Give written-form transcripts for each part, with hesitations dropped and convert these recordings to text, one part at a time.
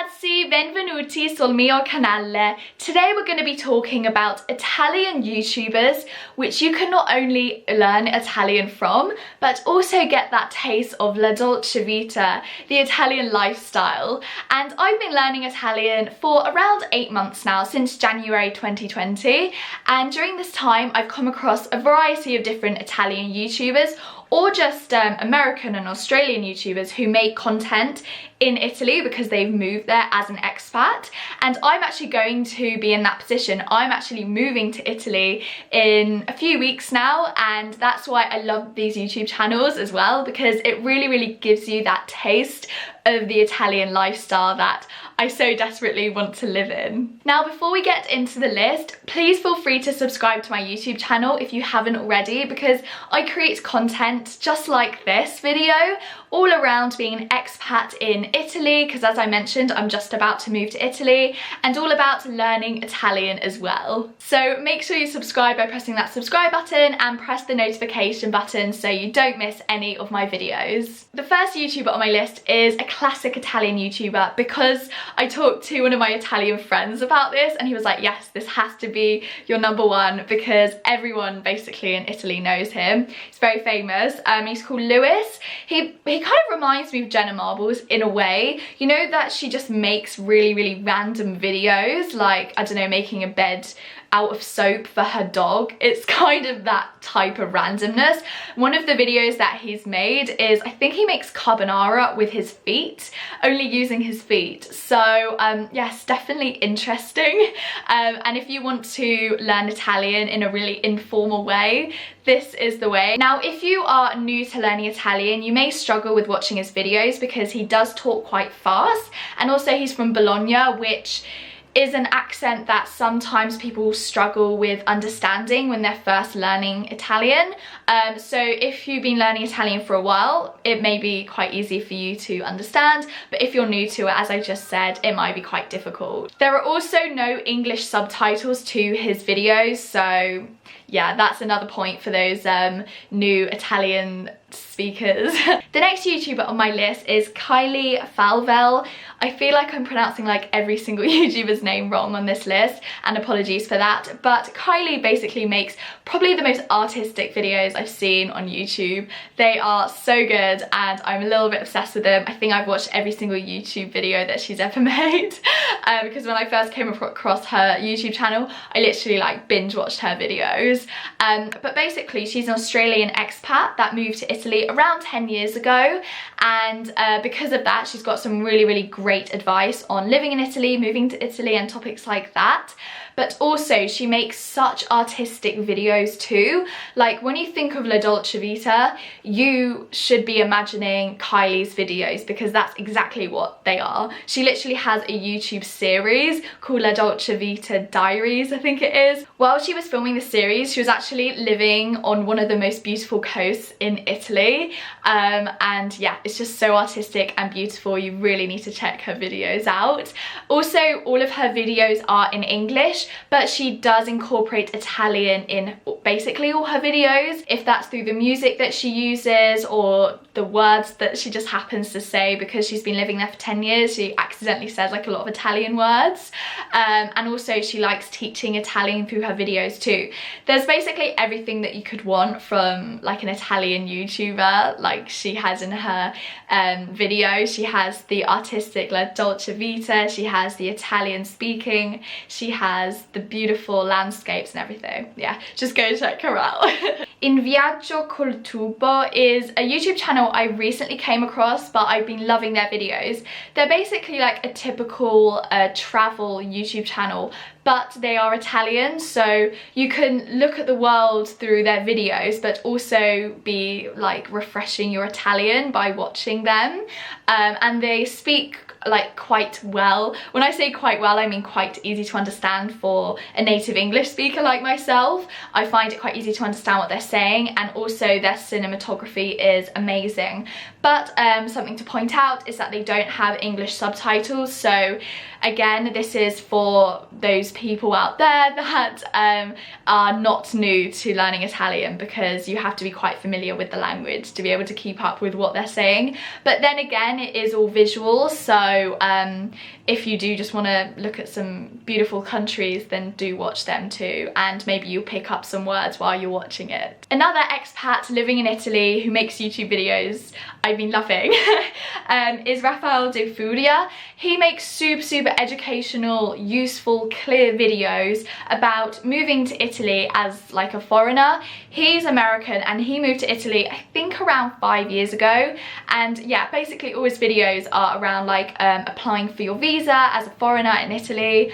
ragazzi, benvenuti sul mio canale. Today we're going to be talking about Italian YouTubers which you can not only learn Italian from but also get that taste of la dolce vita, the Italian lifestyle. And I've been learning Italian for around 8 months now, since January 2020, and during this time I've come across a variety of different Italian YouTubers or just American and Australian YouTubers who make content in Italy because they've moved there as an expat, and I'm actually going to be in that position. I'm actually moving to Italy in a few weeks now, and that's why I love these YouTube channels as well, because it really gives you that taste of the Italian lifestyle that I so desperately want to live in. Now, before we get into the list, please feel free to subscribe to my YouTube channel if you haven't already, because I create content just like this video all around being an expat in Italy, because as I mentioned, I'm just about to move to Italy, and all about learning Italian as well. So make sure you subscribe by pressing that subscribe button and press the notification button so you don't miss any of my videos. The first YouTuber on my list is a classic Italian YouTuber, because I talked to one of my Italian friends about this and he was like, yes, this has to be your #1 because everyone basically in Italy knows him. He's very famous. He's called Luis. He kind of reminds me of Jenna Marbles in a way. You know that she just makes really random videos, like, I don't know, making a bed out of soap for her dog. It's kind of that type of randomness. One of the videos that he's made is, I think he makes carbonara with his feet, only using his feet. So yes, definitely interesting. And if you want to learn Italian in a really informal way, this is the way. Now, if you are new to learning Italian, you may struggle with watching his videos because he does talk quite fast, and also he's from Bologna, which is an accent that sometimes people struggle with understanding when they're first learning Italian. So if you've been learning Italian for a while, it may be quite easy for you to understand, but if you're new to it, as I just said, it might be quite difficult. There are also no English subtitles to his videos, so yeah, that's another point for those new Italian speakers. The next YouTuber on my list is Kylie FLAVELL. I feel like I'm pronouncing like every single YouTuber's name wrong on this list, and apologies for that, but Kylie basically makes probably the most artistic videos I've seen on YouTube. They are so good and I'm a little bit obsessed with them. I think I've watched every single YouTube video that she's ever made because when I first came across her YouTube channel, I literally like binge watched her videos. But basically she's an Australian expat that moved to Italy around 10 years ago, and because of that she's got some really great advice on living in Italy, moving to Italy and topics like that. But also she makes such artistic videos too. Like, when you think of La Dolce Vita, you should be imagining Kylie's videos, because that's exactly what they are. She literally has a YouTube series called La Dolce Vita Diaries, I think it is. While she was filming the series, she was actually living on one of the most beautiful coasts in Italy. And yeah, it's just so artistic and beautiful. You really need to check her videos out. Also, all of her videos are in English, but she does incorporate Italian in basically all her videos, if that's through the music that she uses or the words that she just happens to say. Because she's been living there for 10 years, she accidentally says like a lot of Italian words. And also she likes teaching Italian through her videos too. There's basically everything that you could want from like an Italian YouTuber. Like, she has in her video, she has the artistic La Dolce Vita, she has the Italian speaking, she has the beautiful landscapes and everything. Yeah, just go check her out. In Viaggio col Tubo is a YouTube channel I recently came across, but I've been loving their videos. They're basically like a typical travel YouTube channel, but they are Italian, so you can look at the world through their videos but also be like refreshing your Italian by watching them. And they speak like quite well. When I say quite well, I mean quite easy to understand for a native English speaker like myself. I find it quite easy to understand what they're saying, and also their cinematography is amazing. But something to point out is that they don't have English subtitles, so again, this is for those people out there that are not new to learning Italian, because you have to be quite familiar with the language to be able to keep up with what they're saying. But then again, it is all visual, so if you do just want to look at some beautiful countries, then do watch them too, and maybe you'll pick up some words while you're watching it. Another expat living in Italy who makes YouTube videos I've been loving is Raphael Defulia. He makes super educational, useful, clear videos about moving to Italy as like a foreigner. He's American and he moved to Italy I think around 5 years ago, and yeah, basically all his videos are around like applying for your visa as a foreigner in Italy,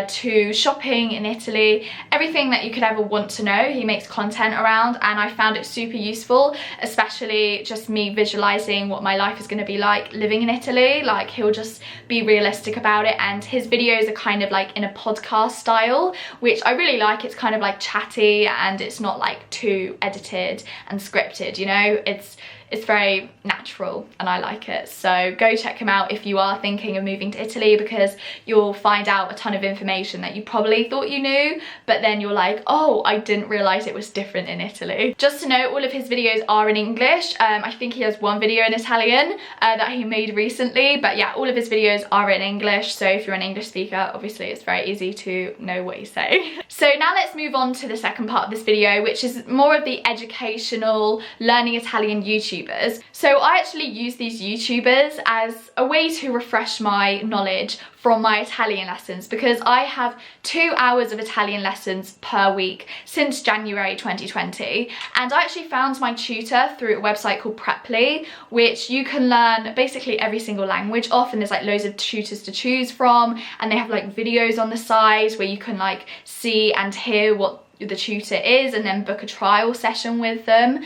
to shopping in Italy, everything that you could ever want to know he makes content around, and I found it super useful, especially just me visualizing what my life is going to be like living in Italy. Like, he'll just be realistic about it, and his videos are kind of like in a podcast style, which I really like. It's kind of like chatty and it's not like too edited and scripted, you know, it's very natural and I like it. So go check him out if you are thinking of moving to Italy, because you'll find out a ton of information that you probably thought you knew, but then you're like, oh, I didn't realize it was different in Italy. Just to note, all of his videos are in English. I think he has one video in Italian that he made recently, but yeah, all of his videos are in English, so if you're an English speaker, obviously it's very easy to know what he's saying. So now let's move on to the second part of this video, which is more of the educational learning Italian YouTube. So I actually use these YouTubers as a way to refresh my knowledge from my Italian lessons, because I have 2 hours of Italian lessons per week since January 2020, and I actually found my tutor through a website called Preply, which you can learn basically every single language off, and there's like loads of tutors to choose from, and they have like videos on the side where you can like see and hear what the tutor is and then book a trial session with them.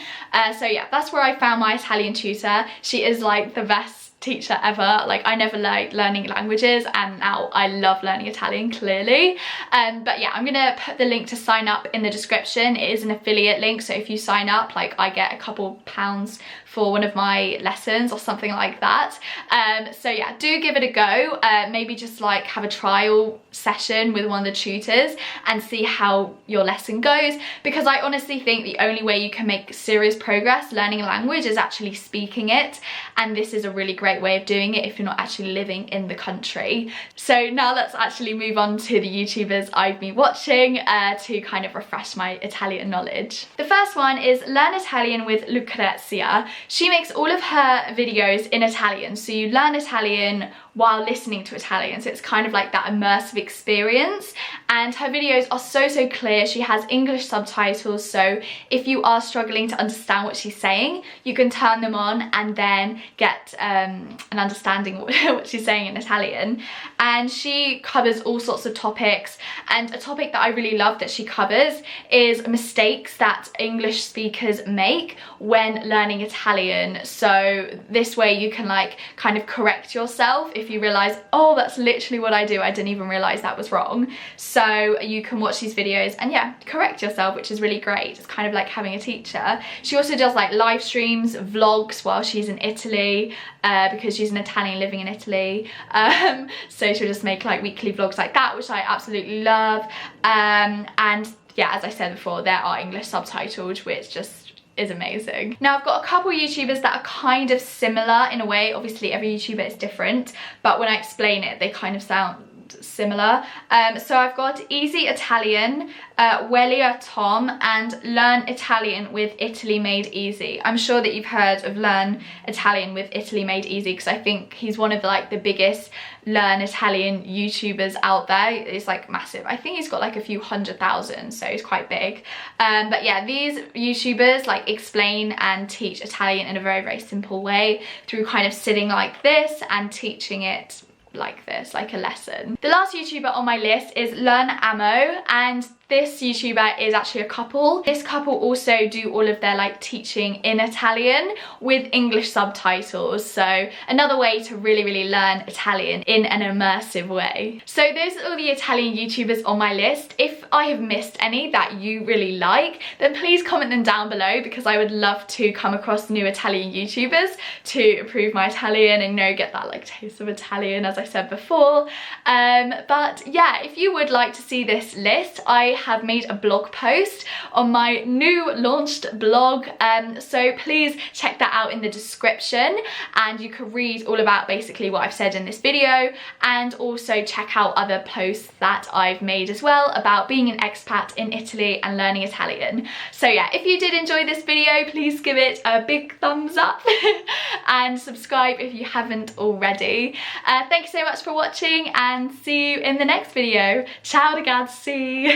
So yeah, that's where I found my Italian tutor. She is like the best teacher ever. Like, I never liked learning languages and now I love learning Italian, clearly. But yeah, I'm gonna put the link to sign up in the description. It is an affiliate link, so if you sign up, like, I get a couple pounds for one of my lessons or something like that. So yeah, do give it a go. Maybe just like have a trial session with one of the tutors and see how your lesson goes, because I honestly think the only way you can make serious progress learning a language is actually speaking it, and this is a really great way of doing it if you're not actually living in the country. So now let's actually move on to the YouTubers I've been watching to kind of refresh my Italian knowledge. The first one is Learn Italian with LUCREZIA. She makes all of her videos in Italian, so you learn Italian while listening to Italian, so it's kind of like that immersive experience, and her videos are so clear. She has English subtitles, so if you are struggling to understand what she's saying, you can turn them on and then get an understanding of what she's saying in Italian. And she covers all sorts of topics, and a topic that I really love that she covers is mistakes that English speakers make when learning Italian. So this way you can like kind of correct yourself if you realize, oh, that's literally what I do, I didn't even realize that was wrong. So you can watch these videos and yeah, correct yourself, which is really great. It's kind of like having a teacher. She also does like live streams, vlogs while she's in Italy, because she's an Italian living in Italy. So she'll just make like weekly vlogs like that, which I absolutely love. And yeah, as I said before, there are English subtitles, which just is amazing. Now I've got a couple YouTubers that are kind of similar in a way. Obviously every YouTuber is different, but when I explain it, they kind of sound similar. So I've got Easy Italian, WELIA Tom, and Learn Italian with Italy Made Easy. I'm sure that you've heard of Learn Italian with Italy Made Easy, because I think he's one of the biggest Learn Italian YouTubers out there. It's like massive. I think he's got like a few 100,000, so he's quite big. But yeah, these YouTubers like explain and teach Italian in a very simple way through kind of sitting like this and teaching it like this, like a lesson. The last YouTuber on my list is Learn Ammo, and this YouTuber is actually a couple. This couple also do all of their like teaching in Italian with English subtitles. So another way to really learn Italian in an immersive way. So those are all the Italian YouTubers on my list. If I have missed any that you really like, then please comment them down below, because I would love to come across new Italian YouTubers to improve my Italian and, you know, get that like taste of Italian, as I said before. But yeah, if you would like to see this list, I have made a blog post on my new launched blog, so please check that out in the description, and you can read all about basically what I've said in this video, and also check out other posts that I've made as well about being an expat in Italy and learning Italian. So yeah, if you did enjoy this video, please give it a big thumbs up and subscribe if you haven't already. Thank you so much for watching, and see you in the next video. Ciao ragazzi!